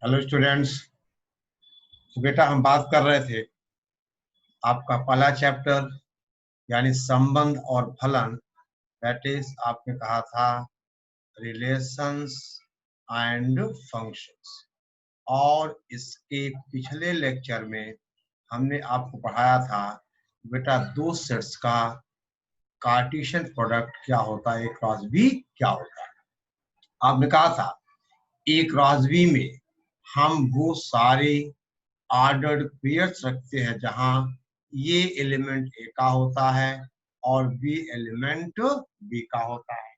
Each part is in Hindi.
Hello students. बेटा हम बात कर रहे थे आपका पहला चैप्टर यानी संबंध और फलन। दैट इज आपने कहा था रिलेशंस एंड फंक्शंस। और इसके पिछले लेक्चर में हमने आपको पढ़ाया था बेटा दो सेट्स का कार्टेशियन प्रोडक्ट क्या होता है, ए क्रॉस बी क्या होता है। आपने कहा था ए क्रॉस बी में हम वो सारे ऑर्डर्ड पेयर्स रखते हैं जहां ये एलिमेंट ए का होता है और बी एलिमेंट बी का होता है।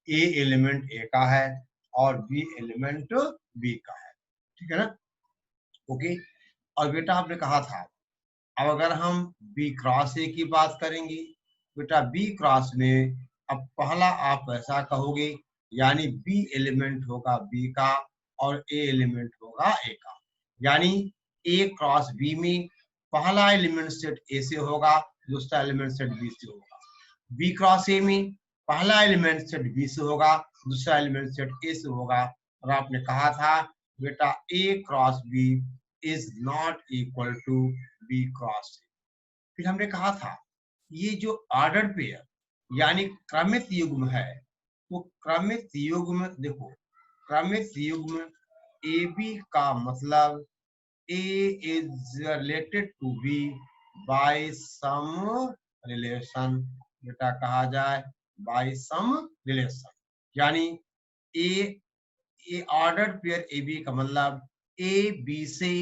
ए एलिमेंट ए का है और बी एलिमेंट बी का है। ठीक है ना? ओके। और बेटा आपने कहा था अब अगर हम बी क्रॉस ए की बात करेंगे, बेटा बी क्रॉस में अब पहला आप ऐसा कहोगे यानी बी एलिमेंट होगा बी का और ए एलिमेंट होगा ए का। यानी ए क्रॉस बी में पहला एलिमेंट सेट ए से होगा, दूसरा एलिमेंट सेट बी से होगा। बी क्रॉस ए में पहला एलिमेंट सेट बी से होगा, दूसरा एलिमेंट सेट ए से होगा। और आपने कहा था बेटा a cross B is not equal to b cross a. फिर हमने कहा था ये जो ऑर्डर्ड पेयर यानी क्रमित युग्म है, तो क्रमित युग्म देखो, क्रमित युग्म ए बी का मतलब A is related to B by some relation। बेटा कहा जाए by some relation। यानी ए ऑर्डर्ड पेयर ए बी का मतलब ए बी से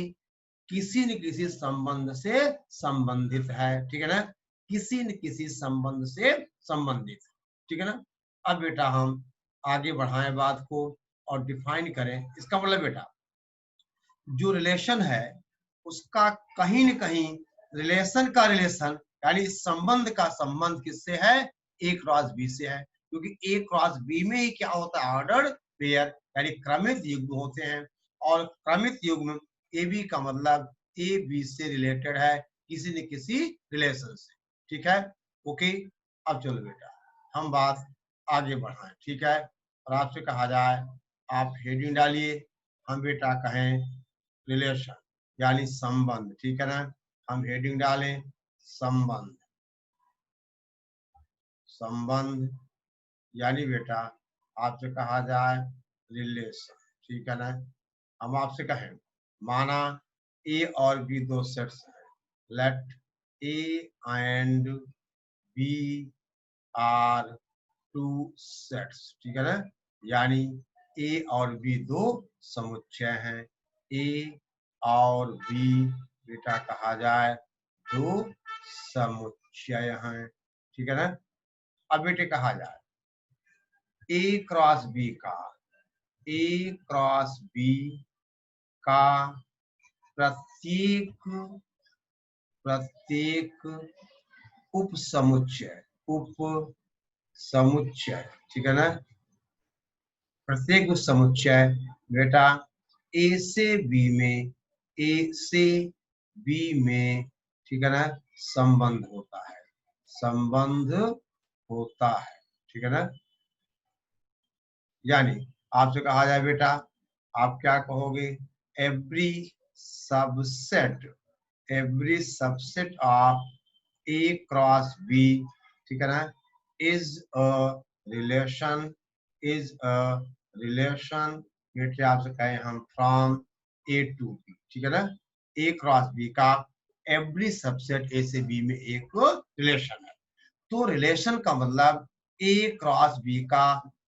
किसी न किसी संबंध से संबंधित है। ठीक है ना? किसी न किसी संबंध से संबंधित। ठीक है ना? अब बेटा हम आगे बढ़ाएं बात को और डिफाइन करें। इसका मतलब बेटा जो रिलेशन है उसका कहीं न कहीं रिलेशन का रिलेशन यानी संबंध का संबंध किससे है? ए क्रॉस बी से है। क्योंकि ए क्रॉस बी में ही क्या होता है? ऑर्डर्ड पेयर यानी क्रमित युग्म होते हैं। और क्रमित युग्म ए बी का मतलब ए बी से रिलेटेड है किसी न किसी रिलेशन से। ठीक है? ओके। अब चलो बेटा हम बात आगे बढ़ाएं। ठीक है? और आपसे कहा जाए आप हेडिंग डालिए, हम बेटा कहें रिलेशन यानी संबंध। ठीक है ना? हम हेडिंग डालें संबंध। संबंध यानी बेटा आपसे कहा जाए रिलेशन। ठीक है ना? हम आपसे कहें माना ए और बी दो सेट्स हैं। Let A and B are two sets. ठीक है ना? यानी ए और बी दो समुच्चय हैं। ए और बी बेटा कहा जाए दो समुच्चय हैं। ठीक है ना? अब बेटे कहा जाए ए क्रॉस बी का, ए क्रॉस बी का प्रत्येक उप समुच्चय, उप समुच्चय। ठीक है ना? प्रत्येक उप समुच्चय बेटा ए से बी में, ए से बी में ठीक है ना संबंध होता है, संबंध होता है। ठीक है ना? यानी आपसे कहा जाए बेटा आप क्या कहोगे? Every subset of A cross B ठीक है ना इज अ रिलेशन, बेटे आपसे कहें हम फ्रॉम ए टू बी। ठीक है ना? ए क्रॉस बी का एवरी सबसेट ए से बी में एक रिलेशन है। तो रिलेशन का मतलब ए क्रॉस बी का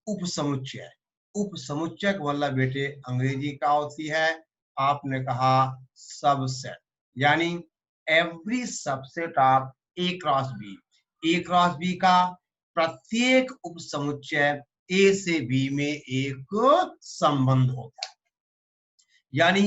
उप समुच्चय। उप समुच्चय का मतलब बेटे अंग्रेजी का होती है, आपने कहा सबसेट। यानी every subset of A cross B, A cross B का प्रत्येक उप समुच्चय ए से बी में एक संबंध होता है। यानी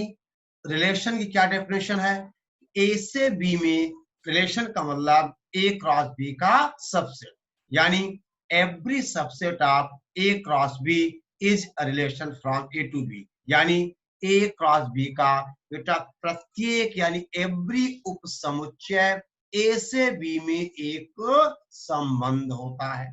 रिलेशन की क्या डेफिनेशन है? ए से बी में रिलेशन का मतलब ए क्रॉस बी का सबसेट। यानी every subset of A cross B is a relation from A to B. यानी ए क्रॉस बी का बेटा प्रत्येक यानी एवरी उप समुच्चय ए से बी में एक संबंध होता है।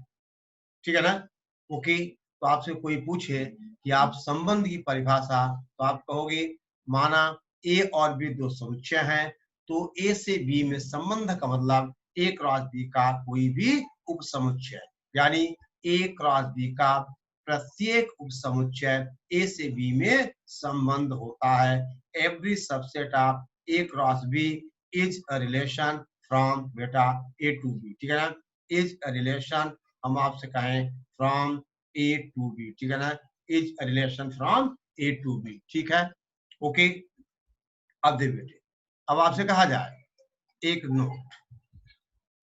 ठीक है ना? ओके। तो आपसे कोई पूछे कि आप संबंध की परिभाषा, तो आप कहोगे माना ए और बी दो समुच्चय हैं, तो ए से बी में संबंध का मतलब ए क्रॉस बी का कोई भी उपसमुच्चय, यानी ए क्रॉस बी का प्रत्येक उपसमुच्चय ए से बी में संबंध होता है। Every subset of A cross B is a relation from बेटा ए टू बी, ठीक है ना। इज अ रिलेशन, हम आपसे कहें फ्रॉम ए टू बी, ठीक है ना। Is a relation from A to B, ठीक है, ओके। अब देख बेटे, अब आपसे कहा जाए एक नोट,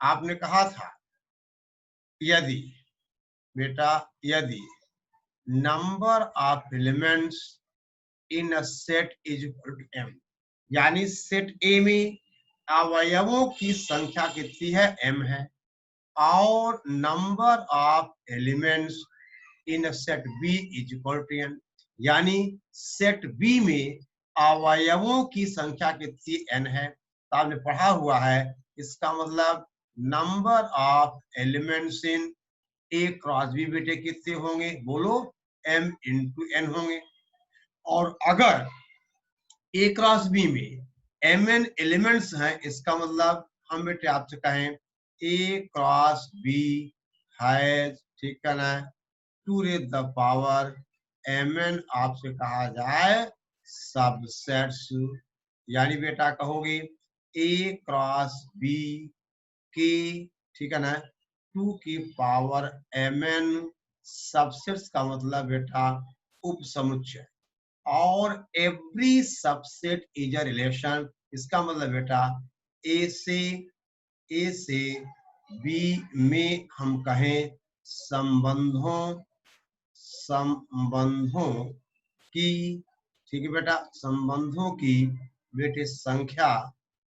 आपने कहा था यदि बेटा यदि number of elements in a set is equal to m, यानी सेट ए में अवयवों की संख्या कितनी है, m है, और number of elements in set B is equal to n, यानी सेट बी में अवयवों की संख्या कितनी n है। तो आपने पढ़ा हुआ है, इसका मतलब number of elements in A cross B बेटे कितने होंगे, बोलो m इंटू n होंगे। और अगर ए क्रॉस बी में mn एलिमेंट्स हैं, इसका मतलब हम बेटे आपसे कहें ए क्रॉस बी हैज, ठीक है ना, to raise the power mn आपसे कहा जाए सबसेट्स, यानी बेटा कहोगे ए क्रॉस बी की, ठीक है ना, 2 की पावर mn सबसेट्स का मतलब बेटा उपसमुच्चय, और every subset is a relation, इसका मतलब बेटा ए से बी में हम कहें संबंधों की, ठीक है बेटा, संबंधों की बेटे संख्या,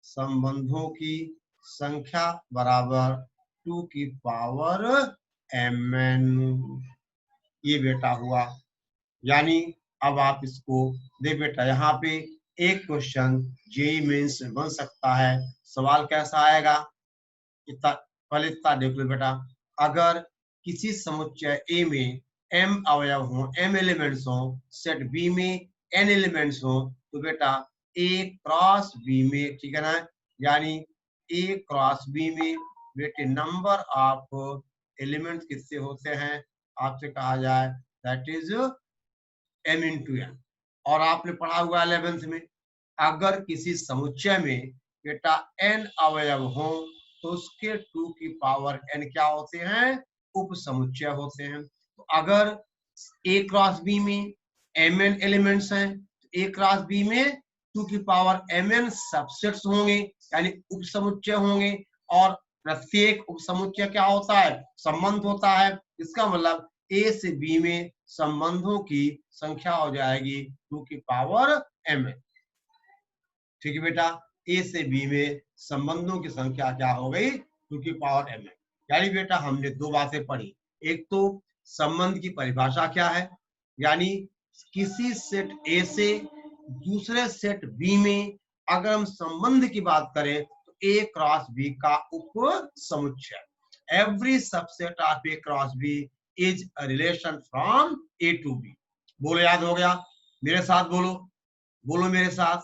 संबंधों की संख्या बराबर 2 की पावर mn, ये बेटा हुआ। यानी अब आप इसको देख बेटा, यहाँ पे एक क्वेश्चन जेईई मेंस में बन सकता है। सवाल कैसा आएगा, इतना पहले इतना देख लो बेटा, अगर किसी समुच्चय ए में m अवयव हो, m एलिमेंट्स हो, सेट बी में n एलिमेंट्स हो, तो बेटा a क्रॉस बी में, ठीक है ना, यानी a क्रॉस बी में बेटे नंबर ऑफ एलिमेंट्स कितने होते हैं, आपसे कहा जाए that is m into n। और आपने पढ़ा हुआ 11th में, अगर किसी समुच्चय में बेटा n अवयव हो, तो उसके 2 की पावर n क्या होते हैं, उप समुच्चय होते हैं। तो अगर a क्रॉस बी में mn एलिमेंट्स हैं, तो a क्रॉस बी में 2 की पावर mn सबसेट्स होंगे, यानी उप समुच्चय होंगे, और प्रत्येक उप समुच्चय क्या होता है, संबंध होता है। इसका मतलब a से b में संबंधों की संख्या हो जाएगी 2 की पावर mn, ठीक है बेटा, ए से बी में संबंधों की संख्या क्या हो गई, 2 की पावर mn। यानी बेटा हमने दो बातें पढ़ी, एक तो संबंध की परिभाषा क्या है, यानी किसी सेट ए से दूसरे सेट बी में अगर हम संबंध की बात करें, तो ए क्रॉस बी का उप समुच्चय, every subset of A cross B is a relation from A to B. बोलो, याद हो गया, मेरे साथ बोलो, बोलो मेरे साथ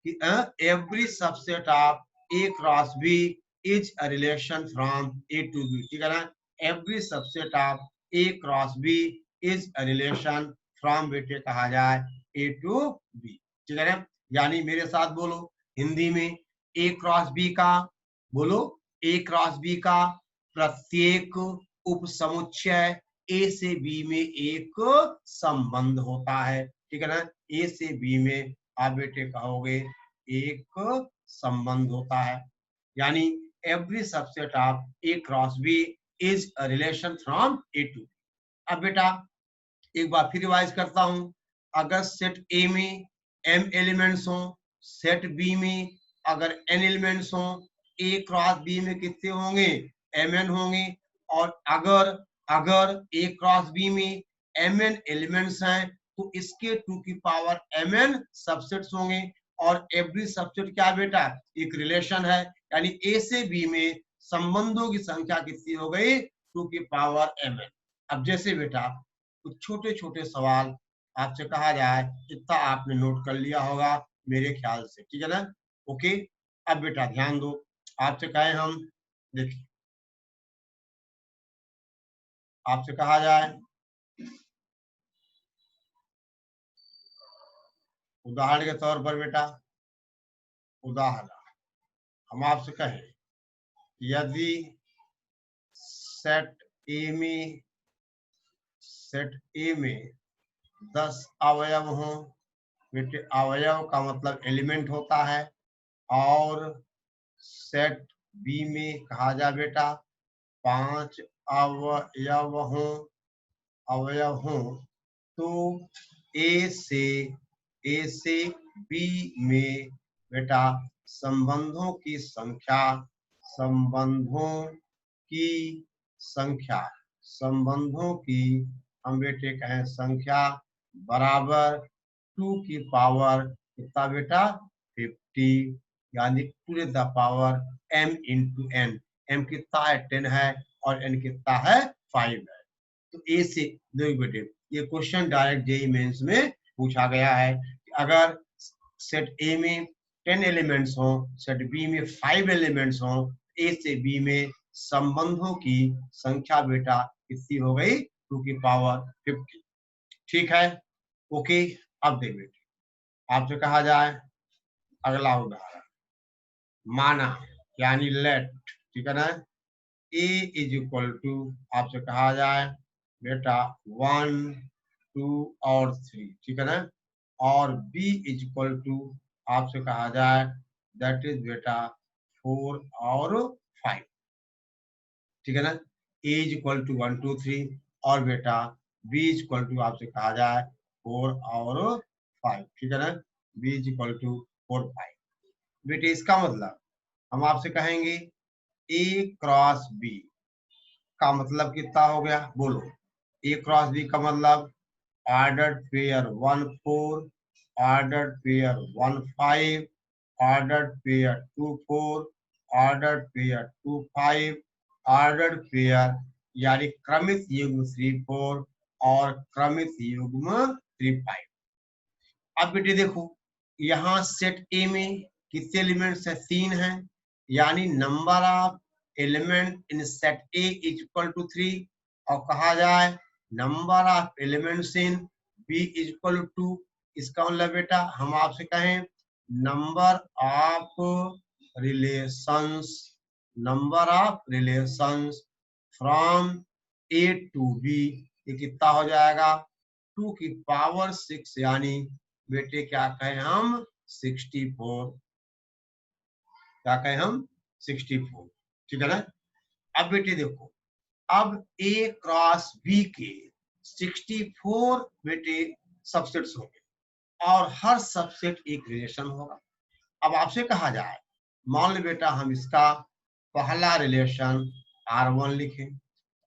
कि every subset of A cross B is a relation from A to B, ठीक है ना। Every subset of A cross B is a relation from बेटे कहा जाए ए टू बी, ठीक है ना। यानी मेरे साथ बोलो हिंदी में, ए क्रॉस बी का, बोलो ए क्रॉस बी का प्रत्येक उप समुच्चय ए से बी में एक संबंध होता है, ठीक है ना। ए से बी में आप बेटे कहोगे एक संबंध होता है, यानी every subset of A cross B is a relation from A to. अब बेटा एक बार फिर रिवाइज करता हूं, अगर सेट ए में m एलिमेंट्स हो, सेट बी में अगर n एलिमेंट्स हो, a क्रॉस b में कितने होंगे, mn होंगे, और अगर अगर a क्रॉस b में mn एलिमेंट्स हैं, तो इसके 2 की पावर mn सबसेट्स होंगे, और एवरी सबसेट क्या बेटा, एक रिलेशन है, यानी a से b में संबंधों की संख्या कितनी हो गई, 2 की पावर mn। अब जैसे बेटा कुछ छोटे छोटे सवाल आपसे कहा जाए इतना आपने नोट कर लिया होगा मेरे ख्याल से, ठीक है ना। ओके, अब बेटा ध्यान दो, आपसे कहें हम, देखिए आपसे कहा जाए उदाहरण के तौर पर बेटा, उदाहरण हम आपसे कहें यदि सेट ए में 10 अवयव हों, बेटे अवयव का मतलब एलिमेंट होता है, और सेट बी में कहा जाए बेटा 5 अवयव हों, तो ए से बी में बेटा संबंधों की हम बेटे कहें संख्या बराबर 2 की पावर कितना बेटा 50, यानी 2 the power m into n। m कितना है 10 है और n कितना है 5 है। तो ए से देखो बेटे, ये क्वेश्चन डायरेक्ट जेईई मेंस में पूछा गया है कि अगर सेट ए में 10 एलिमेंट्स हो, सेट बी में 5 एलिमेंट्स हो, ए से बी में संबंधों की संख्या बेटा कितनी हो गई 2 की पावर 50, ठीक है। ओके, अब देख बेटे आपसे कहा जाए अगला उदाहरण, माना यानी लेट, ठीक है ना, ए इज इक्वल टू आपसे कहा जाए बेटा 1 2 और 3, ठीक है ना, और बी इज इक्वल टू आपसे कहा जाए दैट इज बेटा 4 और 5, ठीक है ना। ए इज इक्वल टू 1 2 3 और बेटा बी इज इक्वल टू आपसे कहा जाए 4 और 5, ठीक है ना, बी इज इक्वल टू 4 5। बेटे इसका मतलब हम आपसे कहेंगे ए क्रॉस बी का मतलब कितना हो गया, बोलो। ए क्रॉस बी का मतलब ordered pair 1 4, ordered pair 1 5, ordered pair 2 4, ordered pair 2 5, ordered pair यानी क्रमित युग्म 3 4 और क्रमित युग्म 3 5। अब बेटे देखो यहाँ सेट ए में कितने एलिमेंट्स है 3 है, यानी number of element in set A is equal to 3, और कहा जाए number of elements in B is equal to, इसका मतलब बेटा हम आपसे कहें number of relations from A to B, ये कितना हो जाएगा 2 की पावर 6, यानी बेटे क्या कहें हम 64, क्या कहें हम 64, ठीक है ना। अब बेटे देखो, अब ए क्रॉस बी के 64 बेटे सबसेट्स होंगे और हर सबसेट एक रिलेशन होगा। अब आपसे कहा जाए मान लो बेटा हम इसका पहला रिलेशन R1 लिखें,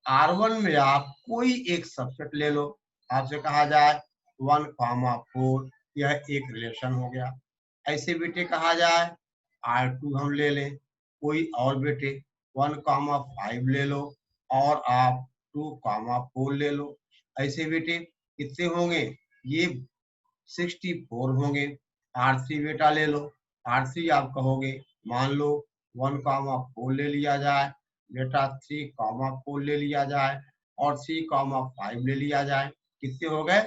R1 में आप कोई एक सबसेट ले लो, आपसे कहा जाए 1 4, यह एक रिलेशन हो गया। ऐसे बेटे कहा जाए R2 हम ले लें, कोई और बेटे 1 5 ले लो और आप 2 4 ले लो। ऐसे बेटे कितने होंगे, ये 64 होंगे। R3 बेटा ले लो, R3 आप कहोगे मान लो 1 4 ले लिया जाए, बेटा 3 4 ले लिया जाए और 3 5 ले लिया जाए, कितने हो गए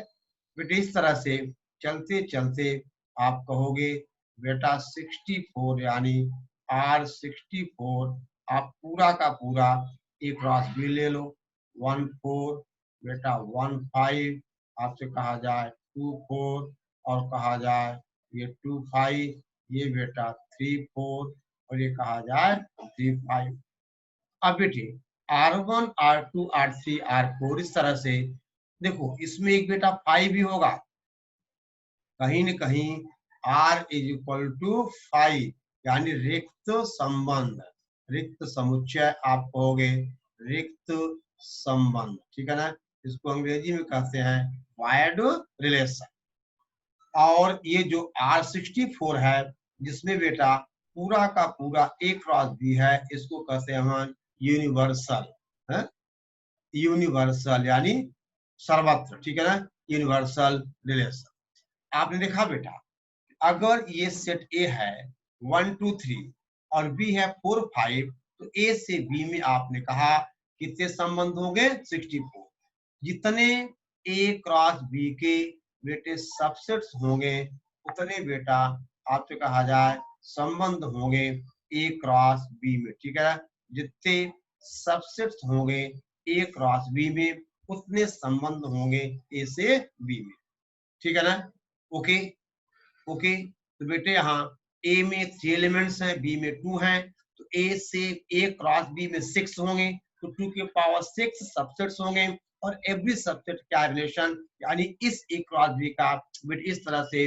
बेटे। इस तरह से चलते चलते आप कहोगे बेटा 64, यानी R64 आप पूरा का पूरा ए क्रॉस बी ले लो, 1 4 बेटा 1 5 आपसे कहा जाए 2 4 और कहा जाए ये 2 5, ये बेटा 3 4 और ये कहा जाए 3 5। अब बेटे R1 R2 R3 R4 इस तरह से देखो, इसमें एक बेटा 5 भी होगा, कहीं न कहीं R इज इक्वल टू 5, यानी रिक्त संबंध, रिक्त समुच्चय आप कहोगे रिक्त संबंध, ठीक है ना, इसको अंग्रेजी में कहते हैं वायर्ड रिलेशन। और ये जो R64 है जिसमें बेटा पूरा का पूरा ए क्रॉस बी है, इसको कहते हैं हम यूनिवर्सल, यूनिवर्सल यानी सर्वत्र, ठीक है ना। Universal relation. आपने देखा बेटा, अगर ये सेट ए है 1 2 3 और बी है 4 5, तो ए से बी में आपने कहा कितने संबंध होंगे? 64। जितने ए क्रॉस बी के बेटे सबसेट्स होंगे उतने बेटा आपसे कहा जाए संबंध होंगे ए क्रॉस बी में। ठीक है, जितने सबसेट्स होंगे ए क्रॉस बी में उतने संबंध होंगे ए से बी में। ठीक है ना? Okay okay. तो बेटे यहाँ ए में 3 एलिमेंट्स हैं, बी में 2 हैं, तो ए से ए क्रॉस बी में 6 होंगे, तो 2 की पावर 6 सबसेट्स होंगे और एवरी सबसेट का रिलेशन यानी इस ए क्रॉस बी का बेटे इस तरह से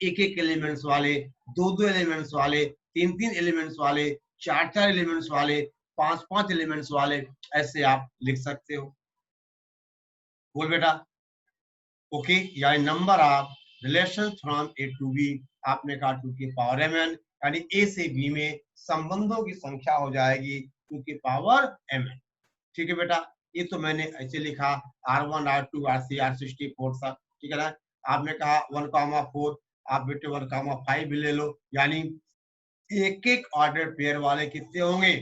एक एक एलिमेंट्स वाले, दो दो एलिमेंट्स वाले, तीन तीन एलिमेंट्स वाले, चार चार एलिमेंट्स वाले, पांच पांच एलिमेंट्स वाले, ऐसे आप लिख सकते हो। बोल बेटा। ओके, यानी number of relation from A to B, आपने कहा 2 की पावर mn, यानी ए से बी में संबंधों की संख्या हो जाएगी 2 की पावर mn। ठीक है बेटा, ये तो मैंने ऐसे लिखा R1 R2 R3 R64 सब। ठीक है ना? आपने कहा 1,4, आप बेटे 1,5 भी ले लो, यानी एक एक ऑर्डर पेयर वाले कितने होंगे?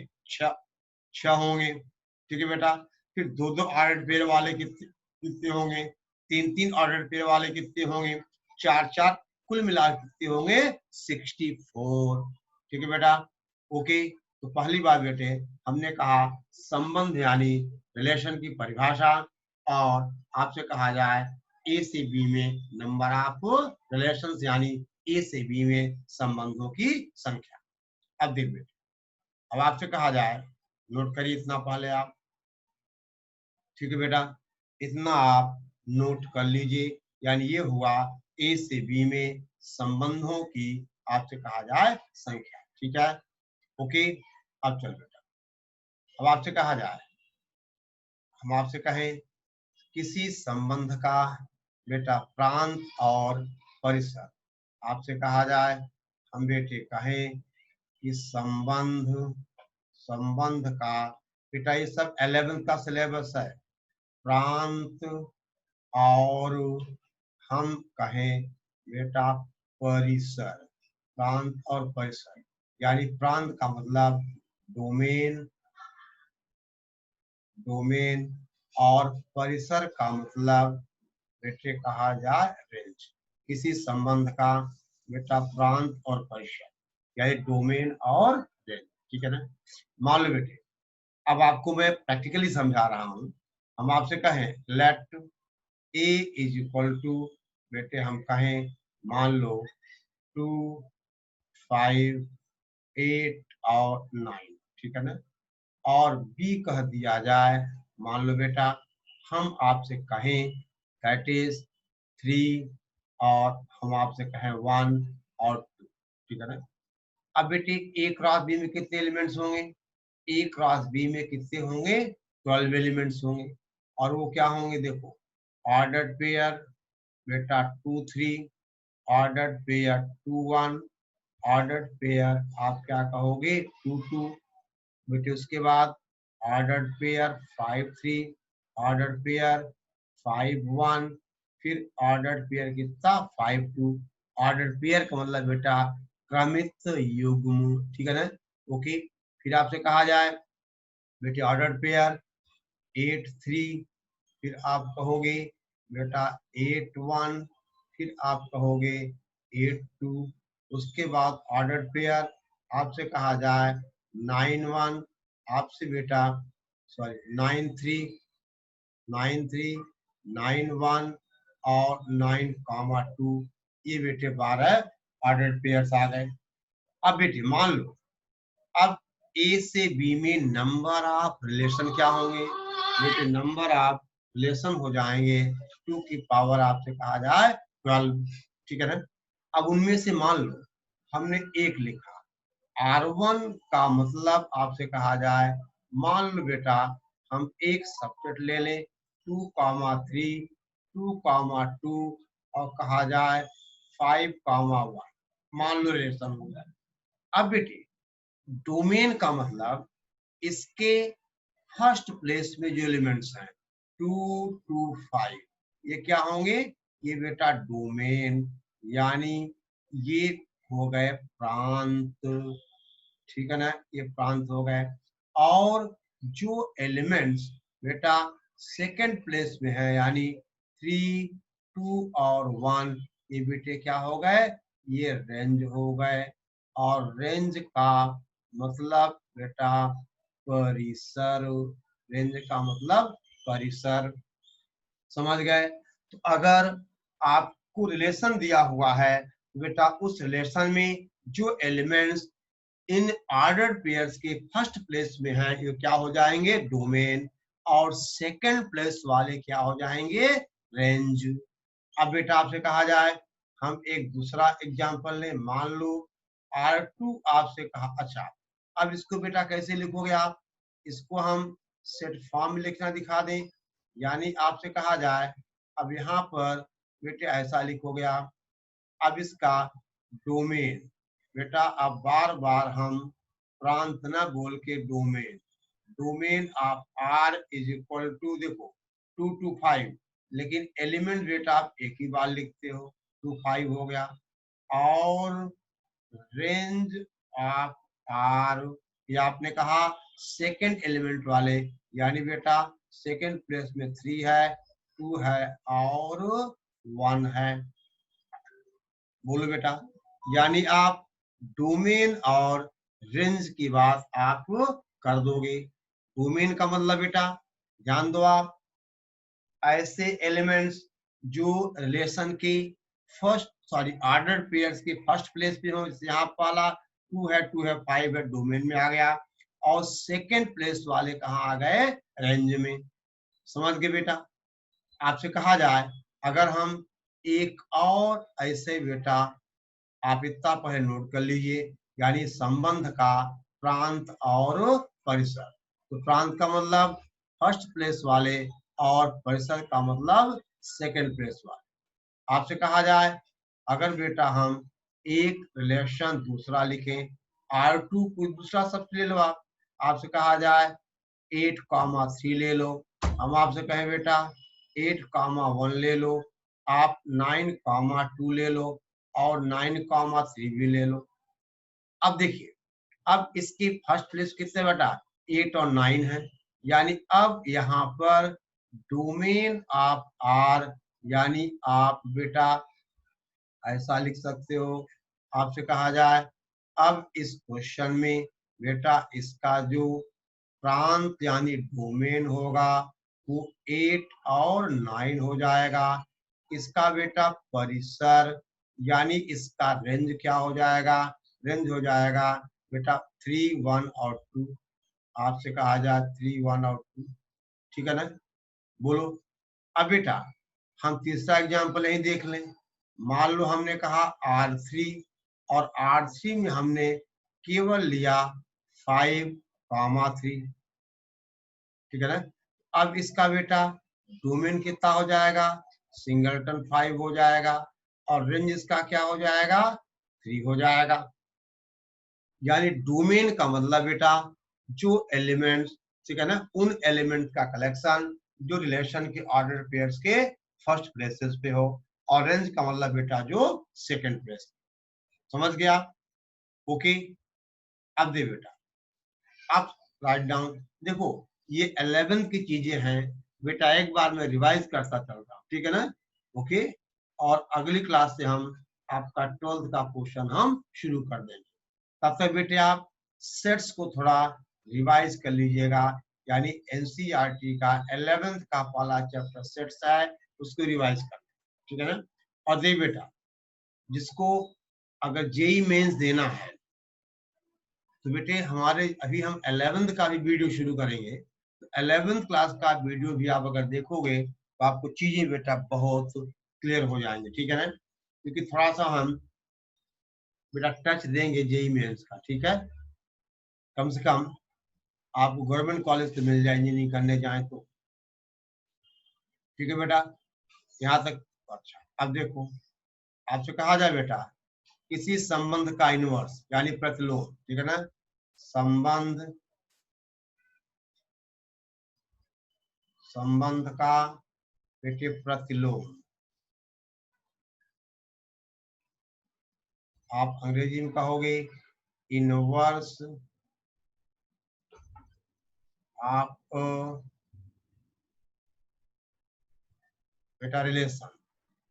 6 होंगे। ठीक है बेटा, फिर दो दो ऑर्डर पेयर वाले कितने होंगे? तीन तीन ऑर्डर पेयर वाले कितने होंगे? 4 4, कुल मिलाकर कितने होंगे? 64। ठीक है बेटा, ओके। तो पहली बात बेटे हमने कहा संबंध यानी रिलेशन की परिभाषा, और आपसे कहा जाए ए से बी में नंबर ऑफ रिलेशंस यानी ए से बी में संबंधों की संख्या। अब देख बेटे, अब आपसे कहा जाए, नोट करिए इतना पहले आप। ठीक है बेटा, इतना आप नोट कर लीजिए, यानी ये हुआ ए से बी में संबंधों की आपसे कहा जाए संख्या। ठीक है, ओके। अब चल बेटा, अब आपसे कहा जाए, हम आपसे कहें किसी संबंध का बेटा प्रांत और परिसर, आपसे कहा जाए, हम बेटे कहें कि संबंध का बेटा ये सब 11th का सिलेबस है, प्रांत और हम कहें बेटा परिसर। प्रांत और परिसर, यानी प्रांत का मतलब डोमेन और परिसर का मतलब बेटे कहा जाए रेंज। किसी संबंध का बेटा प्रांत और परिसर यानी डोमेन और रेंज। ठीक है ना? मान लो बेटे, अब आपको मैं प्रैक्टिकली समझा रहा हूं। हम आपसे कहें let A is equal to बेटे हम कहें मान लो 2 5 8 और 9। ठीक है ना? और बी कह दिया जाए, मान लो बेटा हम आपसे कहें दैट इज 3 और हम आपसे कहें 1 और 2। ठीक है ना? अब बेटे ए क्रॉस बी में कितने एलिमेंट्स होंगे? ए क्रॉस बी में कितने होंगे? 12 एलिमेंट्स होंगे। और वो क्या होंगे? देखो, ऑर्डर्ड पेयर बेटा 2 3, ऑर्डर्ड पेयर 2 1, ऑर्डर्ड पेयर आप क्या कहोगे? 2 2 बेटे। उसके बाद ऑर्डर्ड पेयर 5 3, ऑर्डर्ड पेयर 5 1, फिर ऑर्डर्ड पेयर कितना? 5 2। ऑर्डर्ड पेयर का मतलब बेटा क्रमित युग्म। ठीक है ना? ओके। फिर आपसे कहा जाए बेटे ऑर्डर्ड पेयर 8 3, फिर आप कहोगे बेटा 8 1, फिर आप कहोगे 8 2। उसके बाद ऑर्डर्ड पेयर आपसे कहा जाए 9 1, आपसे बेटा सॉरी 9 3 9 3 9 1 और 9 2। ये बेटे 12 ऑर्डर्ड पेयर्स आ गए। अब बेटे मान लो अब ए से बी में नंबर ऑफ रिलेशन क्या होंगे? बेटे नंबर ऑफ रिलेशन हो जाएंगे 2 की पावर आपसे कहा जाए 12। ठीक है ना? अब उनमें से मान लो हमने एक लिखा, R1 का मतलब आपसे कहा जाए, मान लो बेटा हम एक सबसेट ले लें 2 3 2 2 और कहा जाए 5 1, मान लो रिलेशन हो जाए। अब बेटे डोमेन का मतलब इसके फर्स्ट प्लेस में जो एलिमेंट्स हैं 2 2 5 ये क्या होंगे? ये बेटा डोमेन, यानी ये हो गए प्रांत, ठीक है ना, ये प्रांत हो गए। और जो एलिमेंट्स बेटा सेकंड प्लेस में है, यानी 3, 2 और 1, ये बेटे क्या हो गए, ये रेंज हो गए। और रेंज का मतलब बेटा परिसर, रेंज का मतलब परिसर, समझ गए। तो अगर आपको रिलेशन दिया हुआ है बेटा, उस रिलेशन में जो एलिमेंट्स इन ऑर्डर्ड पेयर्स के फर्स्ट प्लेस में है, ये क्या हो जाएंगे, डोमेन। और सेकंड प्लेस वाले क्या हो जाएंगे, रेंज। अब बेटा आपसे कहा जाए, हम एक दूसरा एग्जांपल लें, मान लो R2 आपसे कहा, अच्छा अब इसको बेटा कैसे लिखोगे आप, इसको हम सेट फॉर्म में लिखना दिखा दें। यानी आपसे कहा जाए, अब यहाँ पर बेटे ऐसा लिखोगे आप, अब इसका डोमेन, बेटा अब बार बार हम प्रांत ना बोल के domain, domain of R is equal to, देखो 2 to 5, लेकिन एलिमेंट बेटा आप एक ही बार लिखते हो, 2 5 हो गया। और रेंज ऑफ R, ये आपने कहा सेकंड एलिमेंट वाले, यानी बेटा सेकंड प्लेस में 3 है, 2 है और 1 है। बोलो बेटा, यानी आप डोमेन और रेंज की बात आप कर दोगे। डोमेन का मतलब बेटा ध्यान दो आप, ऐसे एलिमेंट्स जो रिलेशन की फर्स्ट सॉरी ऑर्डर पेयर्स के फर्स्ट प्लेस पे हो, यहाँ वाला 2 है, 2 है, 5 है, डोमेन में आ गया। और सेकंड प्लेस वाले कहाँ आ गए, रेंज में। समझ गए बेटा। आपसे कहा जाए, अगर हम एक और ऐसे बेटा, आप इतना पहले नोट कर लीजिए, यानी संबंध का प्रांत और परिसर। तो प्रांत का मतलब फर्स्ट प्लेस वाले और परिसर का मतलब सेकंड प्लेस वाले। आपसे कहा जाए, अगर बेटा हम एक रिलेशन दूसरा लिखें, R2 को दूसरा शब्द ले लो आप, आपसे कहा जाए 8,3 ले लो, हम आपसे कहें बेटा 8,1 ले लो, आप 9,2 ले लो और 9,3 भी ले लो। अब देखिए, अब इसकी फर्स्ट प्लेस किससे बेटा 8 और 9 है, यानी अब यहाँ पर डोमेन ऑफ R, यानी आप बेटा ऐसा लिख सकते हो। आपसे कहा जाए, अब इस क्वेश्चन में बेटा इसका जो प्रांत यानी डोमेन होगा वो 8 और 9 हो जाएगा। इसका बेटा परिसर यानी इसका रेंज क्या हो जाएगा, रेंज हो जाएगा बेटा 3, 1 और 2। आपसे कहा जाए 3, 1 और 2, ठीक है ना। बोलो, अब बेटा हम तीसरा एग्जाम्पल यही देख लें। मान लो हमने कहा R3, और R3 में हमने केवल लिया 5,3, ठीक है ना। अब इसका बेटा डोमेन कितना हो जाएगा, सिंगलटन 5 हो जाएगा, और रेंज इसका क्या हो जाएगा, 3 हो जाएगा। यानी डोमेन का मतलब बेटा जो एलिमेंट्स, ठीक है ना, उन एलिमेंट का कलेक्शन जो रिलेशन के ऑर्डर पेयर्स के फर्स्ट प्लेसेस पे हो, और रेंज का मतलब बेटा जो सेकंड प्लेस। समझ गया, ओके। अब दे बेटा आप राइट डाउन, देखो ये 11th की चीजें हैं बेटा, एक बार मैं रिवाइज करता चल रहा हूँ, ठीक है ना, ओके। और अगली क्लास से हम आपका 12th का क्वेश्चन हम शुरू कर देंगे। तब तक बेटे आप सेट्स को थोड़ा रिवाइज कर लीजिएगा, यानी एनसीईआरटी का 11th का पहला चैप्टर सेट्स है, उसको रिवाइज कर, ठीक है ना। और दे बेटा जिसको अगर जेई मेंस देना है, तो बेटे हमारे अभी हम 11th का भी वीडियो शुरू करेंगे, तो 11th क्लास का वीडियो भी आप अगर देखोगे तो आपको चीजें बेटा बहुत क्लियर हो जाएंगे, ठीक है ना। क्योंकि थोड़ा सा हम बेटा टच देंगे जेई मेंस का, ठीक है। कम से कम आपको गवर्नमेंट कॉलेज से मिल जाए इंजीनियरिंग करने जाए तो, ठीक है बेटा, यहाँ तक। अच्छा अब देखो, आपसे कहा जाए बेटा किसी संबंध का इनवर्स यानी प्रतिलोम, ठीक है ना, संबंध, संबंध का बेटे प्रतिलोम, आप अंग्रेजी में कहोगे इनवर्स ऑफ बेटा रिलेशन,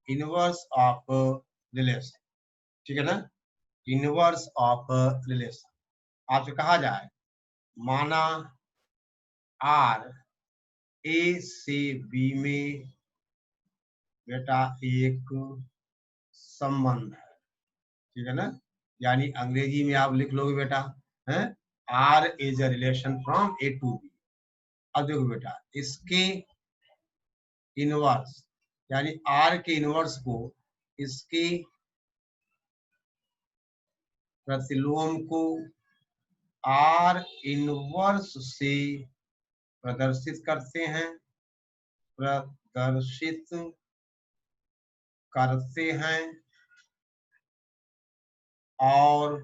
इनवर्स ऑफ रिलेशन, ठीक है ना, इनवर्स ऑफ रिलेशन। आपसे कहा जाए माना आर ए से बी में बेटा एक संबंध है, ठीक है ना, यानी अंग्रेजी में आप लिख लोगे बेटा है R is a relation from A to B. अब देखो बेटा इसके इनवर्स यानी आर के इनवर्स को इसके प्रतिलोम को आर इनवर्स से प्रदर्शित करते हैं, प्रदर्शित करते हैं और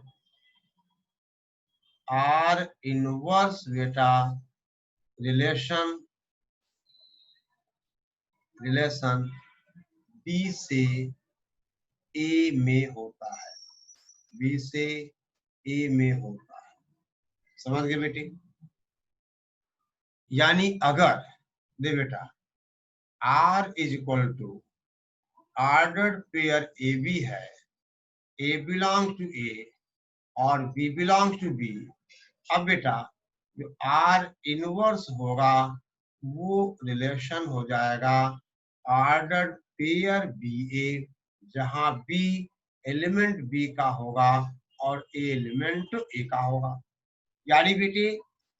आर इनवर्स बेटा रिलेशन बी से ए में होता है, बी से ए में होता है, समझ गए बेटे। यानी अगर दे बेटा R is equal to ordered pair A B है, ए बिलोंग टू ए और बी बिलोंग टू बी, अब बेटा जो आर इनवर्स होगा वो रिलेशन हो जाएगा ऑर्डर्ड पेयर बी ए, जहां बी एलिमेंट बी का होगा और ए एलिमेंट ए का होगा। यानी बेटे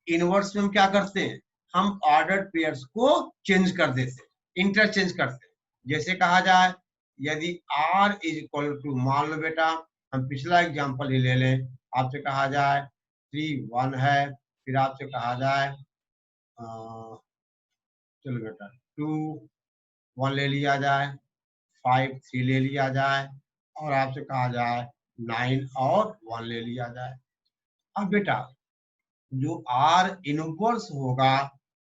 इनवर्स में हम क्या करते हैं, हम ऑर्डर्ड पेयर्स को चेंज कर देते हैं, इंटरचेंज करते हैं। जैसे कहा जाए यदि R इज इक्वल टू, मान लो बेटा हम पिछला एग्जांपल ही ले लें, आपसे कहा जाए 3 1 है, फिर आपसे कहा जाए चलो बेटा 2 1 ले लिया जाए, 5 3 ले लिया जाए और आपसे कहा जाए 9 और 1 ले लिया जाए। अब बेटा जो R इनवर्स होगा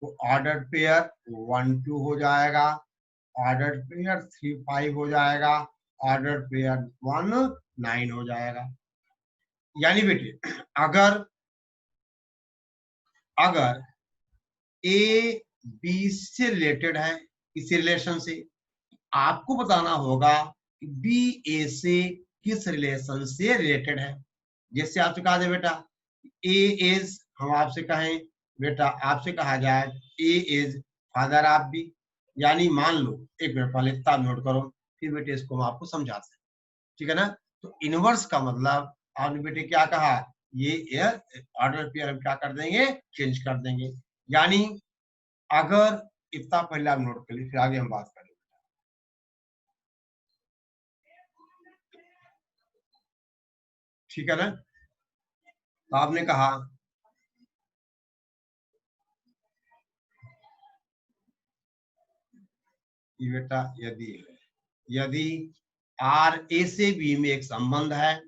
वो ऑर्डर पेयर 1 2 हो जाएगा, ऑर्डर पेयर 3 5 हो जाएगा, ऑर्डर पेयर 1 9 हो जाएगा। यानी बेटे अगर अगर ए बी से रिलेटेड है किसी रिलेशन से, आपको बताना होगा कि बी ए से किस रिलेशन से रिलेटेड है। जैसे आपसे कहा जाए बेटा ए इज, हम आपसे कहें बेटा आपसे कहा जाए ए इज फादर ऑफ बी, यानी मान लो एक मिनट पहले इतना नोट करो फिर बेटे इसको हम आपको समझाते हैं, ठीक है ना। तो इनवर्स का मतलब आपने बेटे क्या कहा, ये ऑर्डर पेयर हम क्या कर देंगे, चेंज कर देंगे। यानी अगर इतना पहले आप नोट कर लीजिए फिर आगे हम बात करेंगे, ठीक है ना। तो आपने कहा कि बेटा यदि आर ए से बी में एक संबंध है,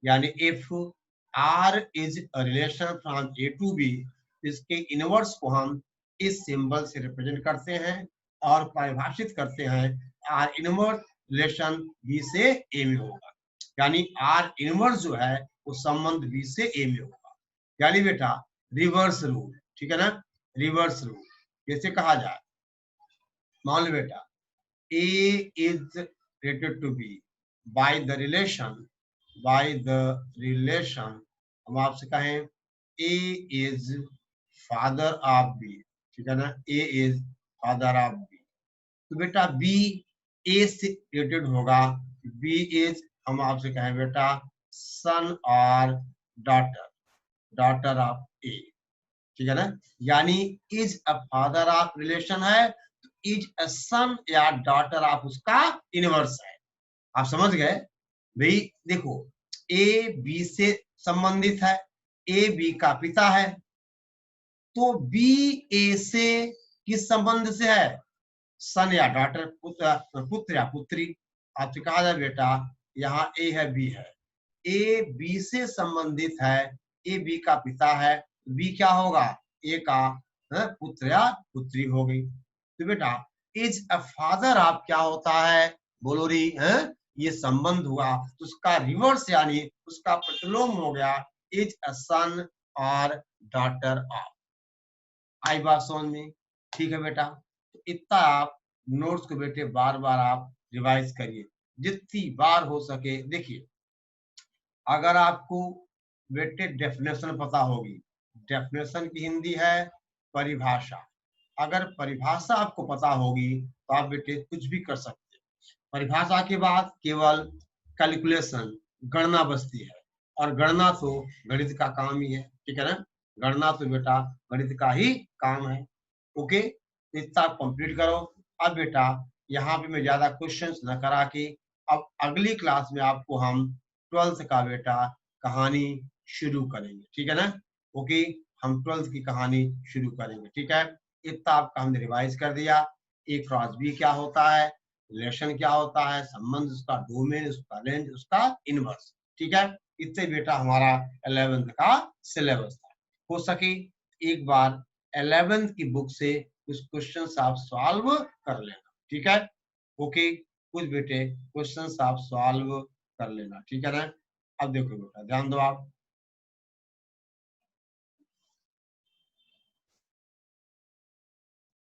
यानी if R is a relation from A to B, इसके इनवर्स को हम इस सिंबल से रिप्रेजेंट करते हैं और परिभाषित करते हैं आर इनवर्स रिलेशन बी से ए में होगा। यानी आर इनवर्स जो है वो संबंध बी से ए में होगा। यानी बेटा रिवर्स रूल, ठीक है ना, रिवर्स रूल। जैसे कहा जाए मान लो बेटा A is related to B by the relation हम आपसे कहें A is father of B, ठीक है ना, A is father of B, तो बेटा B A से रिलेटेड होगा, B is हम आपसे कहें बेटा son और daughter of A, ठीक है ना। यानी is a father of relation है तो इज अ सन या डॉटर ऑफ उसका इनवर्स है। आप समझ गए भाई। देखो ए बी से संबंधित है, ए बी का पिता है, तो बी ए से किस संबंध से है, सन या डॉटर, पुत्र या पुत्री। आपसे कहा जाए बेटा यहाँ ए है बी है, ए बी से संबंधित है, ए बी का पिता है, बी क्या होगा, ए का पुत्र या पुत्री हो गई। तो बेटा इज अ फादर आप क्या होता है, बोलो री ये संबंध हुआ तो उसका रिवर्स यानी उसका प्रतिलोम हो गया इज अ सन और डॉटर ऑफ। आई बात समझ में? ठीक है बेटा, तो इतना आप नोट्स को बेटे बार बार आप रिवाइज करिए जितनी बार हो सके। देखिए अगर आपको बेटे डेफिनेशन पता होगी, डेफिनेशन की हिंदी है परिभाषा, अगर परिभाषा आपको पता होगी तो आप बेटे कुछ भी कर सकते हैं। परिभाषा के बाद केवल कैलकुलेशन गणना बचती है, और गणना तो गणित का काम ही है, ठीक है ना, गणना तो बेटा गणित का ही काम है। ओके, तो इतना कंप्लीट करो। अब बेटा यहाँ पे मैं ज्यादा क्वेश्चंस न करा के अब अगली क्लास में आपको हम 12th का बेटा कहानी शुरू करेंगे, ठीक है ना। ओके, हम 12th की कहानी शुरू करेंगे, ठीक है। इतना आपका हमने रिवाइज कर दिया। ए क्रॉस बी क्या होता है, रिलेशन क्या होता है, संबंध, उसका डोमेन, उसका रेंज, उसका इनवर्स, ठीक है। इससे बेटा हमारा 11th का सिलेबस था। हो सके एक बार 11th की बुक से कुछ क्वेश्चन आप सॉल्व कर लेना, ठीक है। ओके, कुछ बेटे क्वेश्चन आप सॉल्व कर लेना, ठीक है ना। अब देखो बेटा ध्यान दो आप,